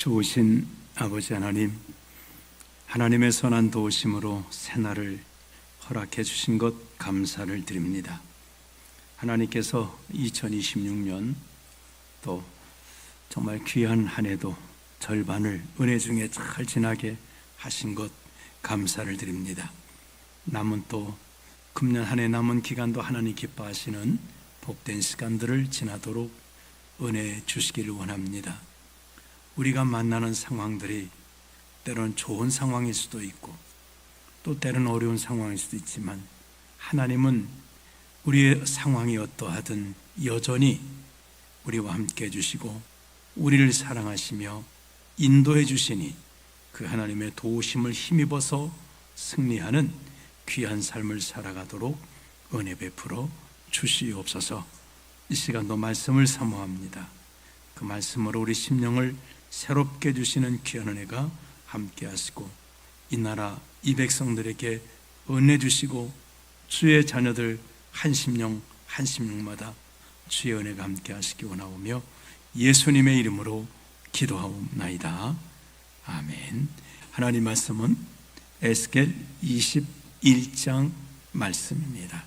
좋으신 아버지 하나님, 하나님의 선한 도우심으로 새날을 허락해 주신 것 감사를 드립니다. 하나님께서 2026년 또 정말 귀한 한 해도 절반을 은혜 중에 잘 지나게 하신 것 감사를 드립니다. 남은 또 금년 한 해 남은 기간도 하나님 기뻐하시는 복된 시간들을 지나도록 은혜 주시기를 원합니다. 우리가 만나는 상황들이 때로는 좋은 상황일 수도 있고 또 때로는 어려운 상황일 수도 있지만 하나님은 우리의 상황이 어떠하든 여전히 우리와 함께 해주시고 우리를 사랑하시며 인도해 주시니 그 하나님의 도우심을 힘입어서 승리하는 귀한 삶을 살아가도록 은혜 베풀어 주시옵소서. 이 시간도 말씀을 사모합니다. 그 말씀으로 우리 심령을 새롭게 주시는 귀한 은혜가 함께 하시고 이 나라 이 백성들에게 은혜 주시고 주의 자녀들 한 심령마다 주의 은혜가 함께 하시기 원하오며 예수님의 이름으로 기도하옵나이다. 아멘. 하나님 말씀은 에스겔 21장 말씀입니다.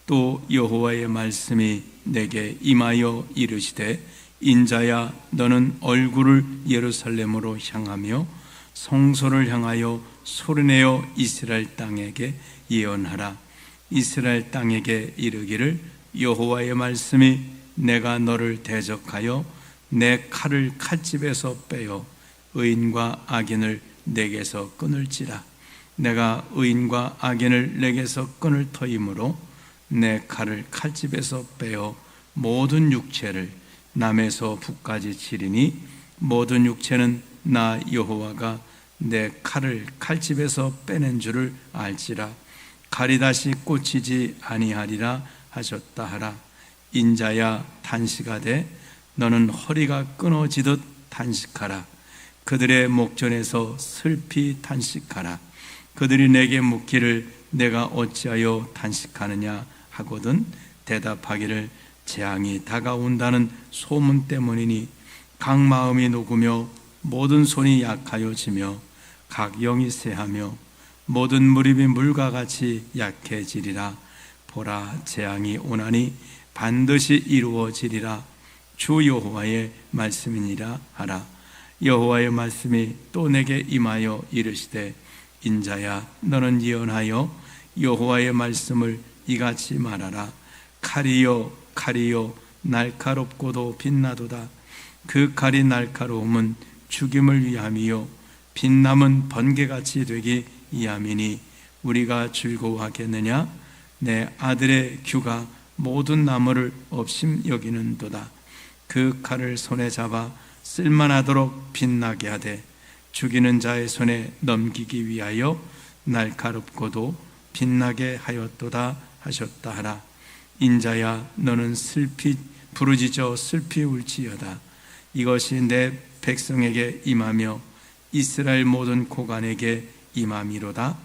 또 여호와의 말씀이 내게 임하여 이르시되 인자야 너는 얼굴을 예루살렘으로 향하며 성소를 향하여 소리내어 이스라엘 땅에게 예언하라. 이스라엘 땅에게 이르기를 여호와의 말씀이 내가 너를 대적하여 내 칼을 칼집에서 빼어 의인과 악인을 내게서 끊을지라. 내가 의인과 악인을 내게서 끊을 터이므로 내 칼을 칼집에서 빼어 모든 육체를 남에서 북까지 치리니 모든 육체는 나 여호와가 내 칼을 칼집에서 빼낸 줄을 알지라. 칼이 다시 꽂히지 아니하리라 하셨다 하라. 인자야 단식하되 너는 허리가 끊어지듯 단식하라. 그들의 목전에서 슬피 단식하라. 그들이 내게 묻기를 내가 어찌하여 단식하느냐 하거든 대답하기를 재앙이 다가온다는 소문 때문이니 각 마음이 녹으며 모든 손이 약하여 지며 각 영이 쇠하며 모든 무릎이 물과 같이 약해지리라. 보라 재앙이 오나니 반드시 이루어지리라. 주 여호와의 말씀이니라 하라. 여호와의 말씀이 또 내게 임하여 이르시되 인자야 너는 예언하여 여호와의 말씀을 이같이 말하라. 칼이요 날카롭고도 빛나도다. 그 칼이 날카로움은 죽임을 위함이요 빛남은 번개같이 되기 위함이니 우리가 즐거워하겠느냐. 내 아들의 규가 모든 나무를 업심 여기는도다. 그 칼을 손에 잡아 쓸만하도록 빛나게 하되 죽이는 자의 손에 넘기기 위하여 날카롭고도 빛나게 하였도다 하셨다 하라. 인자야 너는 슬피 부르짖어 슬피 울지어다. 이것이 내 백성에게 임하며 이스라엘 모든 고관에게 임함이로다.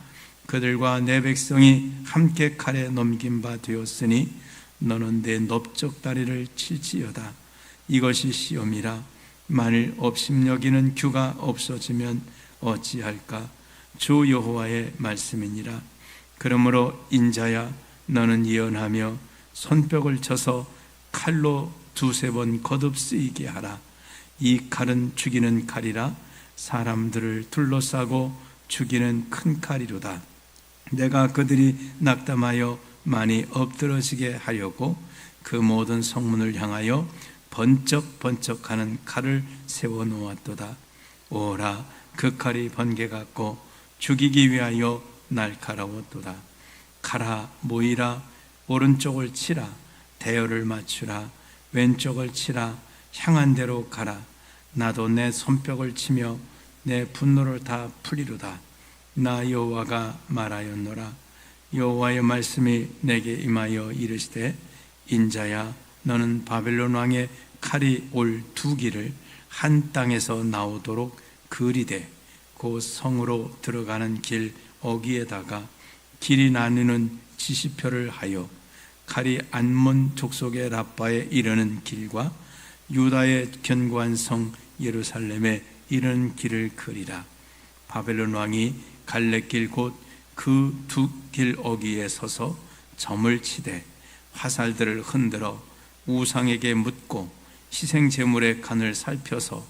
그들과 내 백성이 함께 칼에 넘긴 바 되었으니 너는 내 넓적 다리를 칠지어다. 이것이 시험이라. 만일 업심여기는 규가 없어지면 어찌할까. 주 여호와의 말씀이니라. 그러므로 인자야 너는 예언하며 손뼉을 쳐서 칼로 두세 번 거듭 쓰이게 하라. 이 칼은 죽이는 칼이라. 사람들을 둘러싸고 죽이는 큰 칼이로다. 내가 그들이 낙담하여 많이 엎드러지게 하려고 그 모든 성문을 향하여 번쩍번쩍하는 칼을 세워놓았도다. 오라 그 칼이 번개 같고 죽이기 위하여 날카로웠도다. 가라 모이라. 오른쪽을 치라. 대열을 맞추라. 왼쪽을 치라. 향한 대로 가라. 나도 내 손뼉을 치며 내 분노를 다 풀리로다. 나 여호와가 말하였노라. 여호와의 말씀이 내게 임하여 이르시되 인자야 너는 바벨론 왕의 칼이 올 두 길을 한 땅에서 나오도록 그리되 그 성으로 들어가는 길 어귀에다가 길이 나뉘는 지시표를 하여 칼이 안몬 족속의 라빠에 이르는 길과 유다의 견고한 성 예루살렘에 이런 길을 그리라. 바벨론 왕이 갈래길 곧 그 두 길 어귀에 서서 점을 치되 화살들을 흔들어 우상에게 묻고 희생 제물의 간을 살펴서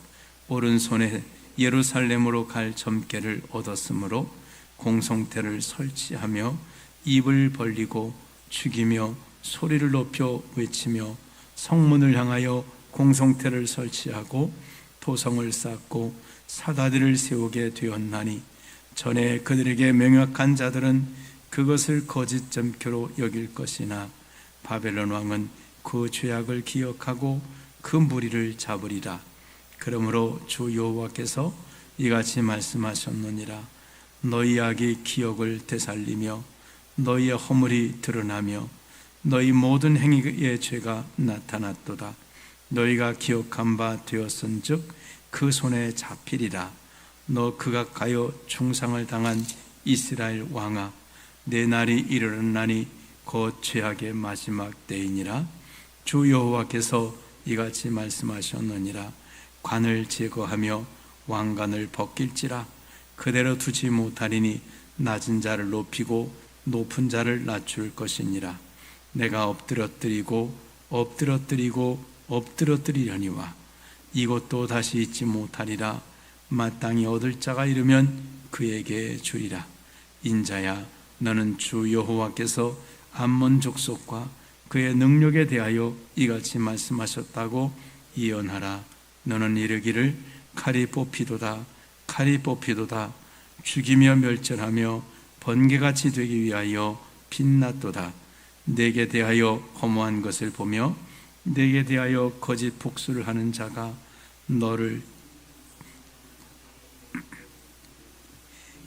오른손에 예루살렘으로 갈 점괘를 얻었으므로 공성태를 설치하며 입을 벌리고 죽이며 소리를 높여 외치며 성문을 향하여 공성태를 설치하고 토성을 쌓고 사다리를 세우게 되었나니 전에 그들에게 명확한 자들은 그것을 거짓 점괘로 여길 것이나 바벨론 왕은 그 죄악을 기억하고 그 무리를 잡으리라. 그러므로 주 여호와께서 이같이 말씀하셨느니라. 너희 악이 기억을 되살리며 너희의 허물이 드러나며 너희 모든 행위의 죄가 나타났도다. 너희가 기억한 바 되었은즉 그 손에 잡히리라. 너 극악하여 중상을 당한 이스라엘 왕아, 내 날이 이르렀나니 곧 죄악의 마지막 때이니라. 주 여호와께서 이같이 말씀하셨느니라. 관을 제거하며 왕관을 벗길지라. 그대로 두지 못하리니 낮은 자를 높이고 높은 자를 낮출 것이니라. 내가 엎드러뜨리고 엎드러뜨리고 엎드러뜨리려니와 이것도 다시 잊지 못하리라. 마땅히 얻을 자가 이르면 그에게 주리라. 인자야, 너는 주 여호와께서 암몬 족속과 그의 능력에 대하여 이같이 말씀하셨다고 예언하라. 너는 이르기를 칼이 뽑히도다, 칼이 뽑히도다. 죽이며 멸절하며 번개같이 되기 위하여 빛났도다. 내게 대하여 허무한 것을 보며 내게 대하여 거짓 복수를 하는 자가 너를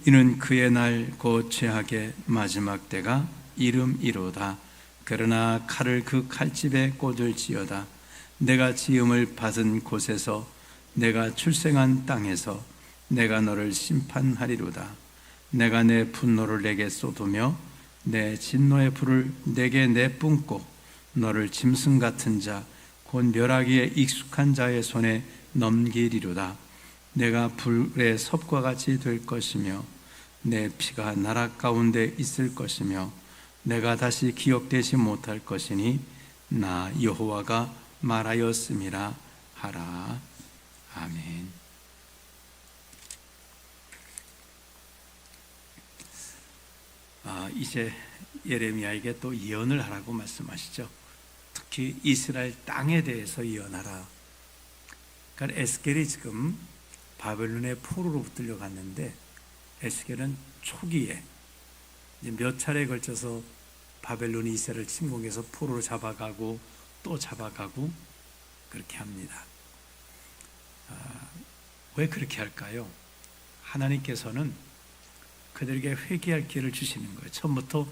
이는 그의 날 곧 죄악의 마지막 때가 이름이로다. 그러나 칼을 그 칼집에 꽂을지어다. 내가 지음을 받은 곳에서 내가 출생한 땅에서 내가 너를 심판하리로다. 내가 내 분노를 내게 쏟으며 내 진노의 불을 내게 내뿜고 너를 짐승 같은 자 곧 멸하기에 익숙한 자의 손에 넘기리로다. 내가 불의 섭과 같이 될 것이며 내 피가 나락 가운데 있을 것이며 내가 다시 기억되지 못할 것이니 나 여호와가 말하였음이라 하라. 아멘. 이제 예레미야에게 또 예언을 하라고 말씀하시죠. 특히 이스라엘 땅에 대해서 예언하라. 그러니까 에스겔이 지금 바벨론의 포로로 붙들려 갔는데 에스겔은 초기에 몇 차례에 걸쳐서 바벨론이 이스라엘을 침공해서 포로로 잡아가고 또 잡아가고 그렇게 합니다. 왜 그렇게 할까요? 하나님께서는 그들에게 회개할 기회를 주시는 거예요. 처음부터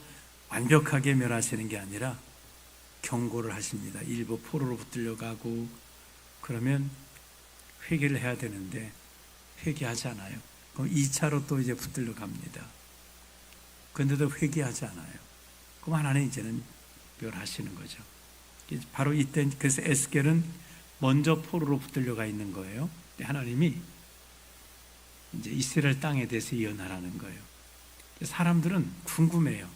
완벽하게 멸하시는 게 아니라 경고를 하십니다. 일부 포로로 붙들려가고 그러면 회개를 해야 되는데 회개하지 않아요. 그럼 2차로 또 이제 붙들려 갑니다. 그런데도 회개하지 않아요. 그럼 하나님 이제는 멸하시는 거죠. 바로 이때 그래서 에스겔은 먼저 포로로 붙들려가 있는 거예요. 하나님이 이제 이스라엘 땅에 대해서 예언하라는 거예요. 사람들은 궁금해요.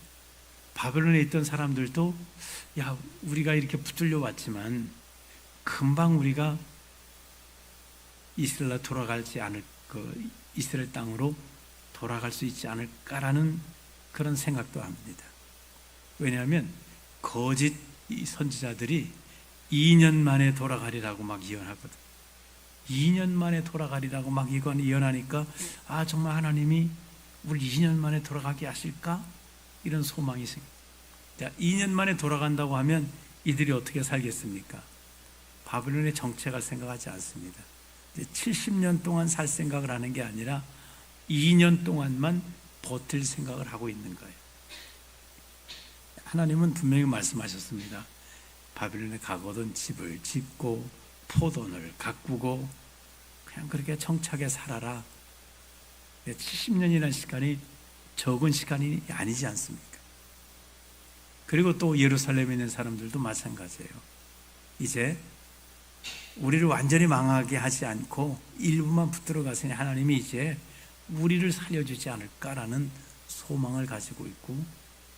바벨론에 있던 사람들도 야, 우리가 이렇게 붙들려 왔지만 금방 우리가 이스라엘 돌아가지 않을 이스라엘 땅으로 돌아갈 수 있지 않을까라는 그런 생각도 합니다. 왜냐하면 거짓 선지자들이 2년 만에 돌아가리라고 막 예언하거든. 2년 만에 돌아가리라고 막 예언하니까 정말 하나님이 우리 2년 만에 돌아가게 하실까? 이런 소망이 생깁니다. 2년 만에 돌아간다고 하면 이들이 어떻게 살겠습니까? 바벨론의 정체가 생각하지 않습니다. 70년 동안 살 생각을 하는 게 아니라 2년 동안만 버틸 생각을 하고 있는 거예요. 하나님은 분명히 말씀하셨습니다. 바벨론에 가거든 집을 짓고 포도를 가꾸고 그냥 그렇게 정착에 살아라. 70년이라는 시간이 적은 시간이 아니지 않습니까? 그리고 또 예루살렘에 있는 사람들도 마찬가지예요. 이제 우리를 완전히 망하게 하지 않고 일부만 붙들어 갔으니 하나님이 이제 우리를 살려주지 않을까라는 소망을 가지고 있고,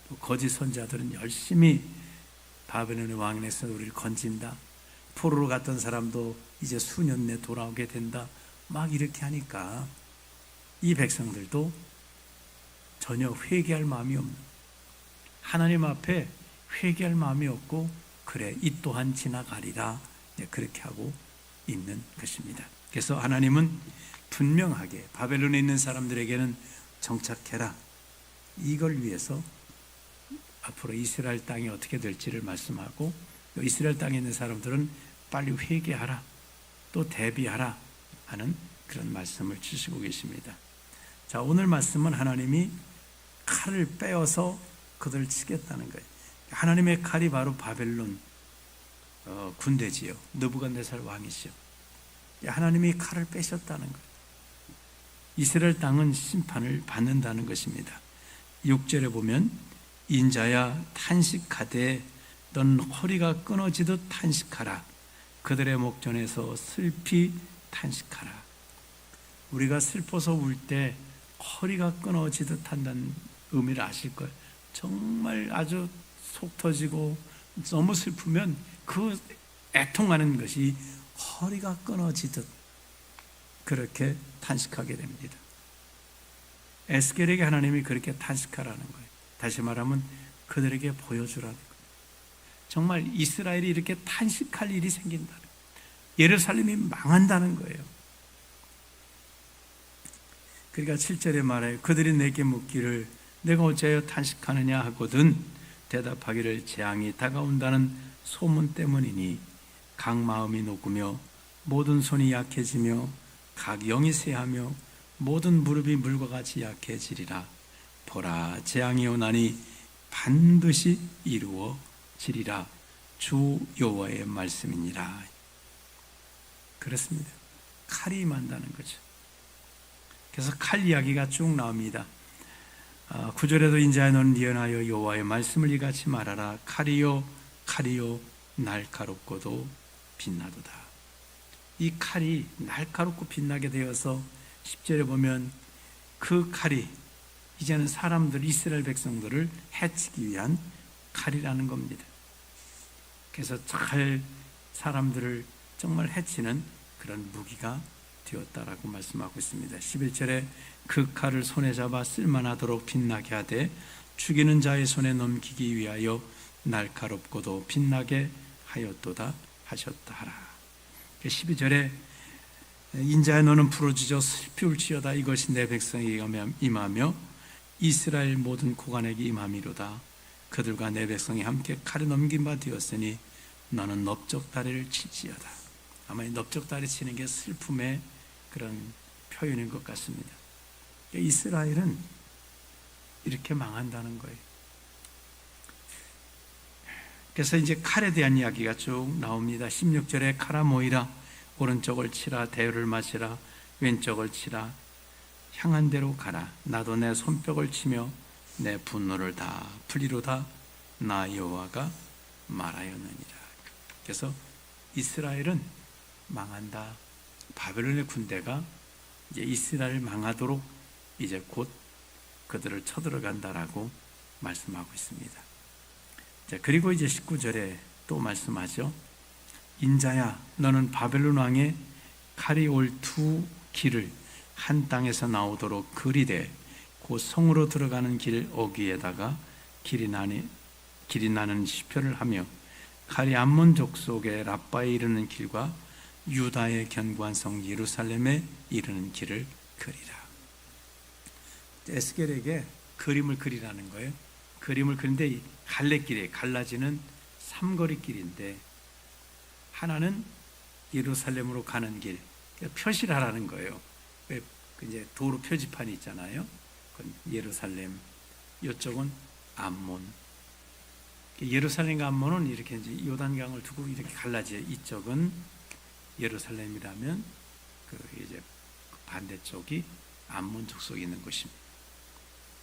또 거짓 선자들은 열심히 바벨론의 왕에서 우리를 건진다, 포로로 갔던 사람도 이제 수년 내 돌아오게 된다, 막 이렇게 하니까 이 백성들도 전혀 회개할 마음이 없는, 하나님 앞에 회개할 마음이 없고, 그래 이 또한 지나가리라, 그렇게 하고 있는 것입니다. 그래서 하나님은 분명하게 바벨론에 있는 사람들에게는 정착해라, 이걸 위해서 앞으로 이스라엘 땅이 어떻게 될지를 말씀하고, 이스라엘 땅에 있는 사람들은 빨리 회개하라, 또 대비하라 하는 그런 말씀을 주시고 계십니다. 자, 오늘 말씀은 하나님이 칼을 빼어서 그들을 치겠다는 거예요. 하나님의 칼이 바로 바벨론 군대지요. 느부갓네살 왕이시요. 하나님이 칼을 빼셨다는 거예요. 이스라엘 땅은 심판을 받는다는 것입니다. 6절에 보면 인자야 탄식하되 넌 허리가 끊어지듯 탄식하라. 그들의 목전에서 슬피 탄식하라. 우리가 슬퍼서 울 때 허리가 끊어지듯 한다는 의미를 아실 거예요. 정말 아주 속 터지고 너무 슬프면 그 애통하는 것이 허리가 끊어지듯 그렇게 탄식하게 됩니다. 에스겔에게 하나님이 그렇게 탄식하라는 거예요. 다시 말하면 그들에게 보여주라는 거예요. 정말 이스라엘이 이렇게 탄식할 일이 생긴다는 거예요. 예루살렘이 망한다는 거예요. 그러니까 7절에 말해요. 그들이 내게 묻기를 내가 어찌하여 탄식하느냐 하거든 대답하기를 재앙이 다가온다는 소문 때문이니 각 마음이 녹으며 모든 손이 약해지며 각 영이 쇠하며 모든 무릎이 물과 같이 약해지리라. 보라, 재앙이 오나니 반드시 이루어지리라. 주 여호와의 말씀이니라. 그렇습니다. 칼이 임한다는 거죠. 그래서 칼 이야기가 쭉 나옵니다. 9절에도 인자야 너는 예언하여 여호와의 말씀을 이같이 말하라. 칼이요 칼이요 날카롭고도 빛나도다. 이 칼이 날카롭고 빛나게 되어서 10절에 보면 그 칼이 이제는 사람들, 이스라엘 백성들을 해치기 위한 칼이라는 겁니다. 그래서 잘 사람들을 정말 해치는 그런 무기가 되었다라고 말씀하고 있습니다. 11절에 그 칼을 손에 잡아 쓸만하도록 빛나게 하되 죽이는 자의 손에 넘기기 위하여 날카롭고도 빛나게 하였도다 하셨다 하라. 12절에 인자야 너는 부르짖어 슬피 울지어다. 이것이 내 백성에게 임하며 이스라엘 모든 고관에게 임함이로다. 그들과 내 백성이 함께 칼에 넘긴 바 되었으니 너는 넓적다리를 칠지어다. 아마 이 넓적다리 치는 게 슬픔의 그런 표현인 것 같습니다. 이스라엘은 이렇게 망한다는 거예요. 그래서 이제 칼에 대한 이야기가 쭉 나옵니다. 16절에 칼아 모이라. 오른쪽을 치라. 대유를 마시라. 왼쪽을 치라. 향한 대로 가라. 나도 내 손뼉을 치며 내 분노를 다 풀리로다. 나 여호와가 말하였느니라. 그래서 이스라엘은 망한다. 바벨론의 군대가 이제 이스라엘 망하도록 이제 곧 그들을 쳐들어간다라고 말씀하고 있습니다. 자, 그리고 이제 19절에 또 말씀하죠. 인자야 너는 바벨론 왕의 칼이 올 두 길을 한 땅에서 나오도록 그리되 그 성으로 들어가는 길 어귀에다가 길이 나는 시표를 하며 칼이 암몬 족속의 라빠에 이르는 길과 유다의 견고한 성 예루살렘에 이르는 길을 그리라. 에스겔에게 그림을 그리라는 거예요. 그림을 그리는데 갈래길에 갈라지는 삼거리길인데 하나는 예루살렘으로 가는 길, 표시를 하라는 거예요. 왜 이제 도로 표지판이 있잖아요. 예루살렘, 이쪽은 암몬. 예루살렘과 암몬은 이렇게 이제 요단강을 두고 이렇게 갈라져요. 이쪽은 예루살렘이라면 이제 반대쪽이 암몬 족속이 있는 곳입니다.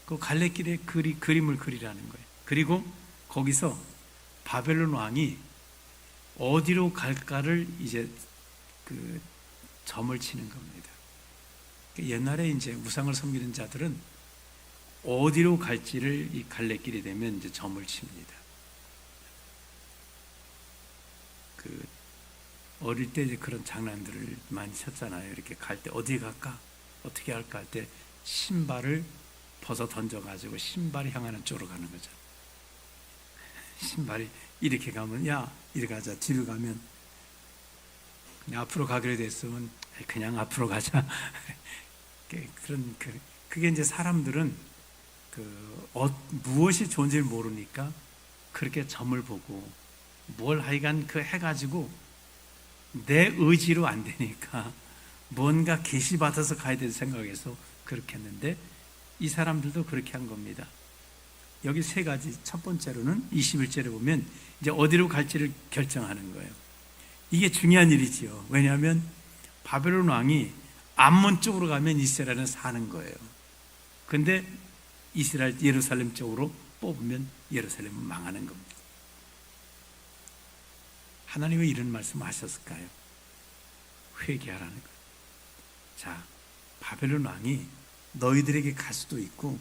그 갈래길에 그림을 그리라는 거예요. 그리고 거기서 바벨론 왕이 어디로 갈까를 이제 그 점을 치는 겁니다. 옛날에 이제 우상을 섬기는 자들은 어디로 갈지를 이 갈래길이 되면 이제 점을 칩니다. 그 어릴 때 이제 그런 장난들을 많이 쳤잖아요. 이렇게 갈 때 어디 갈까? 어떻게 할까 할 때 신발을 벗어 던져가지고 신발이 향하는 쪽으로 가는 거죠. 신발이 이렇게 가면 야 이리 가자, 뒤로 가면 앞으로 가기로 됐으면 그냥 앞으로 가자. 그게 이제 사람들은 무엇이 좋은지를 모르니까 그렇게 점을 보고 뭘 하여간 해가지고 내 의지로 안 되니까 뭔가 계시받아서 가야 될 생각에서 그렇게 했는데 이 사람들도 그렇게 한 겁니다. 여기 세 가지. 첫 번째로는 21절에 보면 이제 어디로 갈지를 결정하는 거예요. 이게 중요한 일이지요. 왜냐하면 바벨론 왕이 암몬 쪽으로 가면 이스라엘은 사는 거예요. 근데 이스라엘 예루살렘 쪽으로 뽑으면 예루살렘은 망하는 겁니다. 하나님이 왜 이런 말씀을 하셨을까요? 회개하라는 거예요. 자, 바벨론 왕이 너희들에게 갈 수도 있고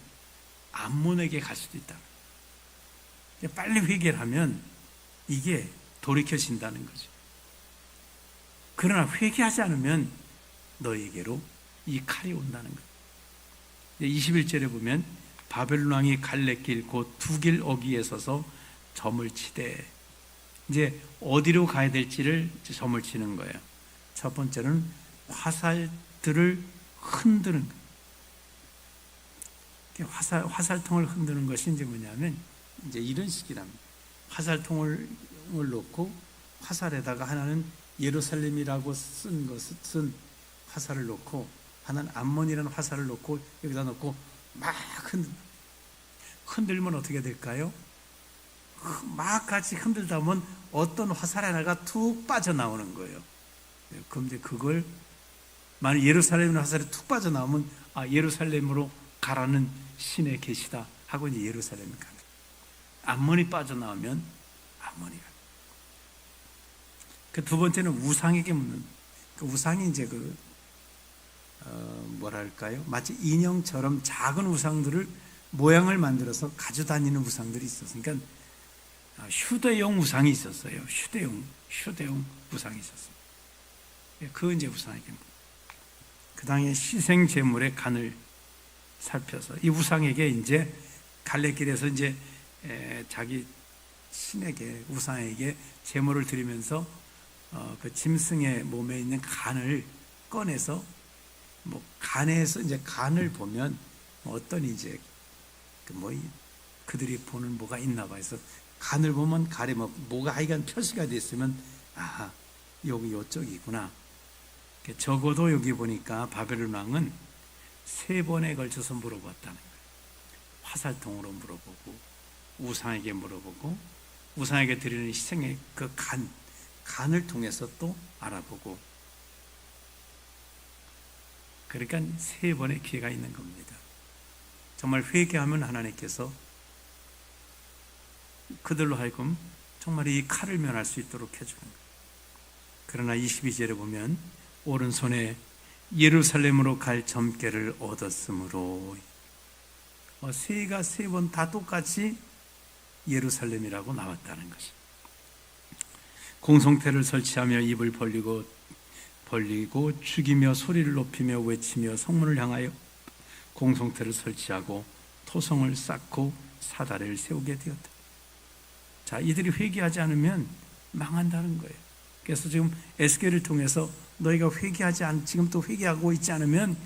암몬에게 갈 수도 있다. 빨리 회개를 하면 이게 돌이켜진다는 거죠. 그러나 회개하지 않으면 너희에게로 이 칼이 온다는 거예요. 21절에 보면 바벨론 왕이 갈래길 곧 두 길 어귀에 서서 점을 치되, 이제 어디로 가야 될지를 점을 치는 거예요. 첫 번째는 화살들을 흔드는 거예요. 화살통을 흔드는 것이 이제 뭐냐면 이제 이런 식이랍니다. 화살통을 놓고 화살에다가 하나는 예루살렘이라고 쓴 화살을 놓고 하나는 암몬이라는 화살을 놓고 여기다 놓고 막 흔들면 어떻게 될까요? 막 같이 흔들다 보면 어떤 화살 하나가 툭 빠져나오는 거예요. 그럼 이제 그걸 만약 예루살렘의 화살이 툭 빠져나오면 예루살렘으로 가라는 신의 계시다 하고 이제 예루살렘에 가는. 암몬이 빠져나오면 암몬이 가는. 그 두 번째는 우상에게 묻는. 그 우상이 이제 뭐랄까요? 마치 인형처럼 작은 우상들을 모양을 만들어서 가져다니는 우상들이 있었어요. 그러니까 휴대용 우상이 있었어요. 휴대용 우상이 있었어요. 그 이제 우상에게 그 당시에 희생 제물의 간을 살펴서 이 우상에게 이제 갈래길에서 이제 자기 신에게 우상에게 제물을 드리면서 그 짐승의 몸에 있는 간을 꺼내서 간에서 이제 간을 보면 어떤 이제 그들이 보는 뭐가 있나 봐 해서 간을 보면 간에 뭐가 하여간 표시가 됐으면 여기 요쪽이구나. 적어도 여기 보니까 바벨론 왕은 3번에 걸쳐서 물어봤다는 거예요. 화살통으로 물어보고 우상에게 물어보고 우상에게 드리는 희생의 그 간을 통해서 또 알아보고, 그러니까 3번의 기회가 있는 겁니다. 정말 회개하면 하나님께서 그들로 하여금 정말 이 칼을 면할 수 있도록 해주는 거예요. 그러나 22절에 보면 오른손에 예루살렘으로 갈 점괘를 얻었으므로, 세가 3번 다 똑같이 예루살렘이라고 나왔다는 것이. 공성태를 설치하며 입을 벌리고 죽이며 소리를 높이며 외치며 성문을 향하여 공성태를 설치하고 토성을 쌓고 사다리를 세우게 되었다. 자, 이들이 회개하지 않으면 망한다는 거예요. 그래서 지금 에스겔을 통해서 너희가 지금 또 회개하고 있지 않으면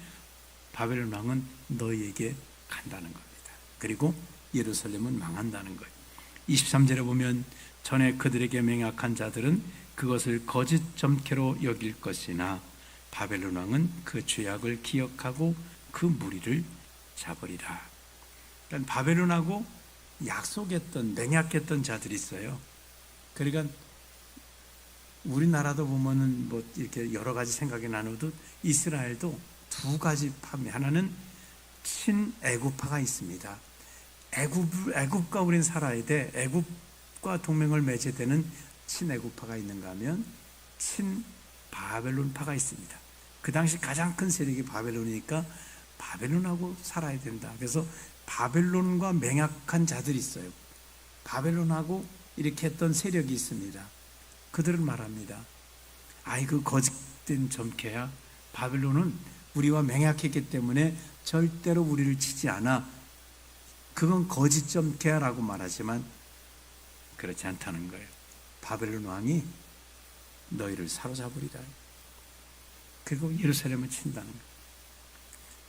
바벨론 왕은 너희에게 간다는 겁니다. 그리고 예루살렘은 망한다는 거예요. 23절에 보면 전에 그들에게 맹약한 자들은 그것을 거짓 점괘로 여길 것이나 바벨론 왕은 그 죄악을 기억하고 그 무리를 잡으리라. 그러니까 바벨론하고 약속했던 맹약했던 자들이 있어요. 그러니까 우리나라도 보면은 이렇게 여러 가지 생각이 나누듯 이스라엘도 두 가지 파입니다. 하나는 친애굽파가 있습니다. 애굽과 우리는 살아야 돼. 애굽과 동맹을 맺어야 되는 친애굽파가 있는가 하면 바벨론파가 있습니다. 그 당시 가장 큰 세력이 바벨론이니까 바벨론하고 살아야 된다. 그래서 바벨론과 맹약한 자들이 있어요. 바벨론하고 이렇게 했던 세력이 있습니다. 그들은 말합니다. 아이 그 거짓된 점괘야. 바벨론은 우리와 맹약했기 때문에 절대로 우리를 치지 않아. 그건 거짓 점괘야라고 말하지만 그렇지 않다는 거예요. 바벨론 왕이 너희를 사로잡으리라. 그리고 예루살렘을 친다는 거예요.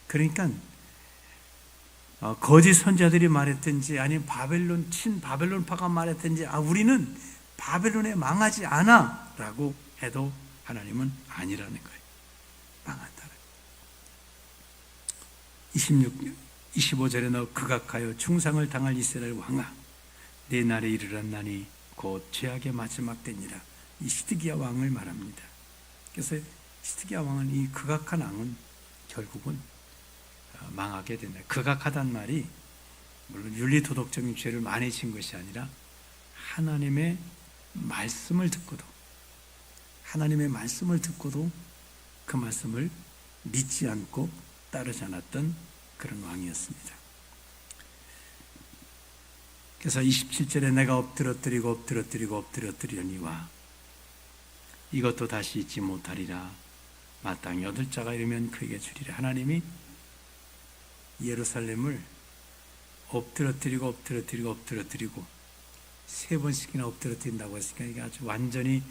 그러니까 거짓 선자들이 말했든지 아니면 바벨론파가 말했든지 우리는 바벨론에 망하지 않아 라고 해도 하나님은 아니라는 거예요. 망한다는 거예요. 25절에 너 극악하여 충상을 당할 이스라엘 왕아 내 날에 이르렀나니 곧 죄악의 마지막 때니라. 이 시드기야 왕을 말합니다. 그래서 시드기야 왕은 이 극악한 왕은 결국은 망하게 된다. 극악하단 말이 물론 윤리도덕적인 죄를 많이 진 것이 아니라 하나님의 말씀을 듣고도 그 말씀을 믿지 않고 따르지 않았던 그런 왕이었습니다. 그래서 27절에 내가 엎드러뜨리려니와 이것도 다시 잊지 못하리라. 마땅히 얻을 자가 이르면 그에게 주리라. 하나님이 예루살렘을 엎드러뜨리고 세 번씩이나 엎드러뜨린다고 했으니까 이게 아주 완전히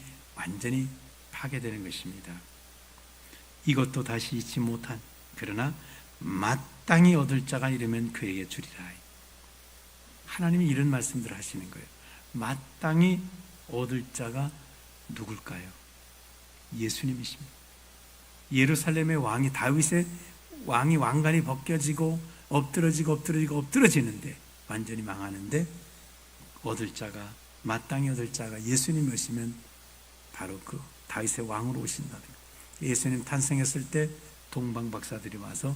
파괴되는 것입니다. 이것도 다시 잊지 못한 그러나 마땅히 얻을 자가 이르면 그에게 주리라. 하나님이 이런 말씀들을 하시는 거예요. 마땅히 얻을 자가 누굴까요? 예수님이십니다. 예루살렘의 왕이 다윗의 왕이 왕관이 벗겨지고 엎드러지는데 완전히 망하는데 마땅히 얻을 자가 예수님이 오시면 바로 그 다윗의 왕으로 오신다는 거예요. 예수님 탄생했을 때 동방 박사들이 와서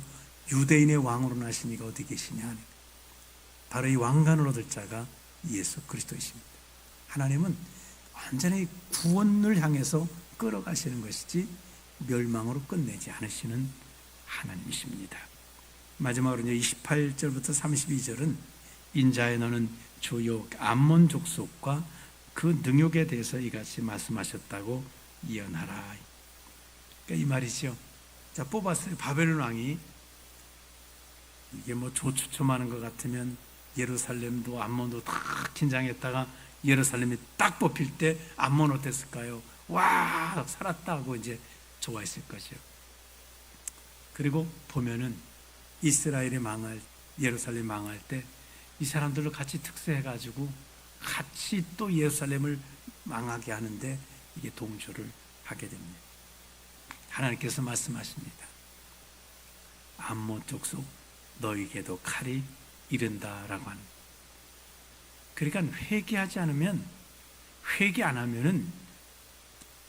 유대인의 왕으로 나시니가 어디 계시냐. 바로 이 왕관을 얻을 자가 예수 그리스도이십니다. 하나님은 완전히 구원을 향해서 끌어가시는 것이지 멸망으로 끝내지 않으시는 하나님이십니다. 마지막으로 28절부터 32절은 인자의 너는 주요 암몬 족속과 그 능욕에 대해서 이같이 말씀하셨다고 예언하라. 그러니까 이 말이죠. 자, 뽑았어요. 바벨론 왕이 이게 조추첨하는 것 같으면 예루살렘도 암몬도 다 긴장했다가 예루살렘이 딱 뽑힐 때 암몬 어땠을까요? 와, 살았다 하고 이제 좋아했을 거죠. 그리고 보면은 이스라엘이 예루살렘 망할 때 이 사람들로 같이 특세해가지고 같이 또 예루살렘을 망하게 하는데 이게 동조를 하게 됩니다. 하나님께서 말씀하십니다. 암몬 족속 너희에게도 칼이 이른다라고 하는. 그러니까 회개 안 하면은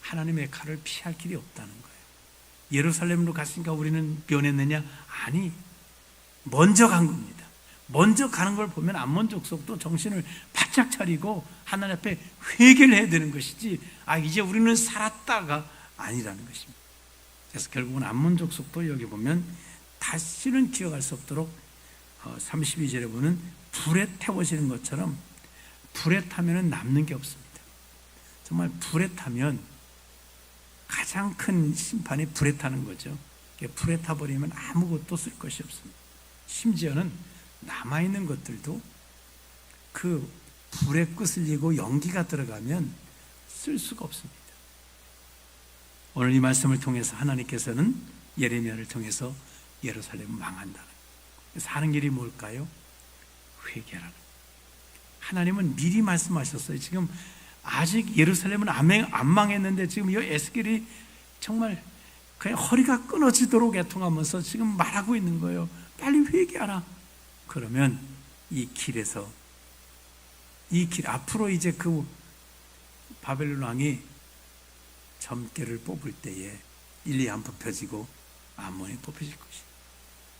하나님의 칼을 피할 길이 없다는 거예요. 예루살렘으로 갔으니까 우리는 변했느냐? 아니, 먼저 간 겁니다. 먼저 가는 걸 보면 암몬 족속도 정신을 바짝 차리고 하나님 앞에 회개를 해야 되는 것이지 이제 우리는 살았다가 아니라는 것입니다. 그래서 결국은 암몬 족속도 여기 보면 다시는 기억할 수 없도록 32절에 보면 불에 태워지는 것처럼 불에 타면 남는 게 없습니다. 정말 불에 타면 가장 큰 심판이 불에 타는 거죠. 불에 타버리면 아무것도 쓸 것이 없습니다. 심지어는 남아있는 것들도 그 불에 끄슬리고 연기가 들어가면 쓸 수가 없습니다. 오늘 이 말씀을 통해서 하나님께서는 예레미야를 통해서 예루살렘은 망한다는, 그래서 하는 일이 뭘까요? 회개라는. 하나님은 미리 말씀하셨어요. 지금 아직 예루살렘은 안 망했는데 지금 이 에스겔이 정말 그냥 허리가 끊어지도록 애통하면서 지금 말하고 있는 거예요. 빨리 회개하라. 그러면 이 길 앞으로 이제 그 바벨론 왕이 점괘를 뽑을 때에 일리 안 뽑혀지고 암몬이 뽑혀질 것이다.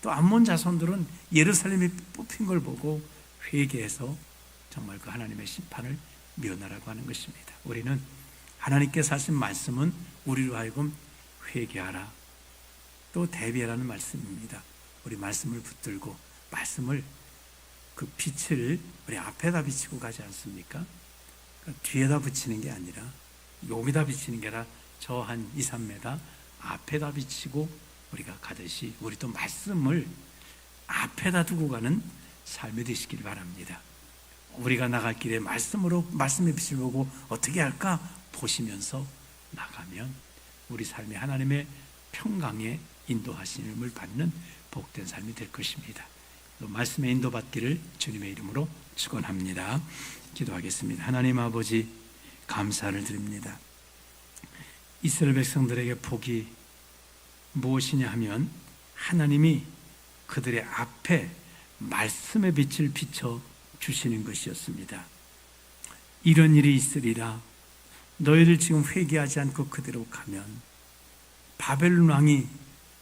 또 암몬 자손들은 예루살렘이 뽑힌 걸 보고 회개해서 정말 그 하나님의 심판을 면하라고 하는 것입니다. 우리는 하나님께서 하신 말씀은 우리로 하여금 회개하라, 또 대비하라는 말씀입니다. 우리 말씀을 붙들고 말씀을, 그 빛을 우리 앞에다 비치고 가지 않습니까? 그러니까 뒤에다 비치는 게 아니라, 여기다 비치는 게 아니라 저 한 2, 3m 앞에다 비치고 우리가 가듯이 우리도 말씀을 앞에다 두고 가는 삶이 되시길 바랍니다. 우리가 나갈 길에 말씀으로, 말씀의 빛을 보고 어떻게 할까 보시면서 나가면 우리 삶이 하나님의 평강에 인도하심을 받는 복된 삶이 될 것입니다. 또 말씀의 인도받기를 주님의 이름으로 축원합니다. 기도하겠습니다. 하나님 아버지, 감사를 드립니다. 이스라엘 백성들에게 복이 무엇이냐 하면 하나님이 그들의 앞에 말씀의 빛을 비춰 주시는 것이었습니다. 이런 일이 있으리라. 너희를 지금 회개하지 않고 그대로 가면 바벨론 왕이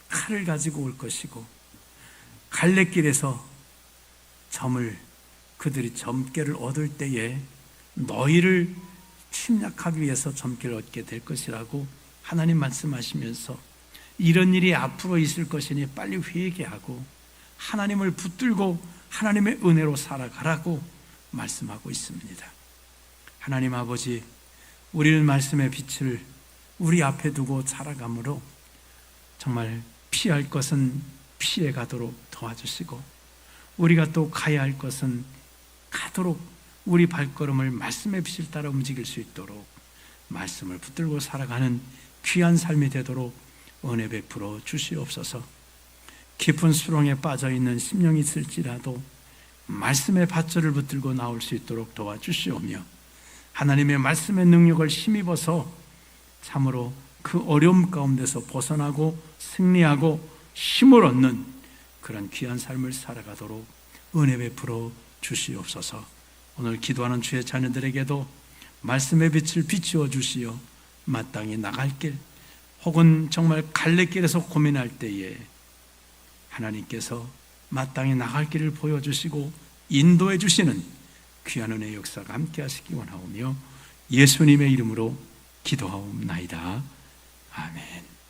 칼을 가지고 올 것이고, 갈래길에서 그들이 점괘를 얻을 때에 너희를 침략하기 위해서 점괘를 얻게 될 것이라고 하나님 말씀하시면서, 이런 일이 앞으로 있을 것이니 빨리 회개하고 하나님을 붙들고 하나님의 은혜로 살아가라고 말씀하고 있습니다. 하나님 아버지, 우리는 말씀의 빛을 우리 앞에 두고 살아가므로 정말 피할 것은 피해 가도록 도와주시고, 우리가 또 가야 할 것은 가도록 우리 발걸음을 말씀의 빛을 따라 움직일 수 있도록 말씀을 붙들고 살아가는 귀한 삶이 되도록 은혜 베풀어 주시옵소서. 깊은 수렁에 빠져있는 심령이 있을지라도 말씀의 밧줄을 붙들고 나올 수 있도록 도와주시오며, 하나님의 말씀의 능력을 힘입어서 참으로 그 어려움 가운데서 벗어나고 승리하고 힘을 얻는 그런 귀한 삶을 살아가도록 은혜 베풀어 주시옵소서. 오늘 기도하는 주의 자녀들에게도 말씀의 빛을 비추어 주시어 마땅히 나갈 길, 혹은 정말 갈래길에서 고민할 때에 하나님께서 마땅히 나갈 길을 보여주시고 인도해 주시는 귀한 은혜의 역사가 함께 하시기 원하오며, 예수님의 이름으로 기도하옵나이다. 아멘.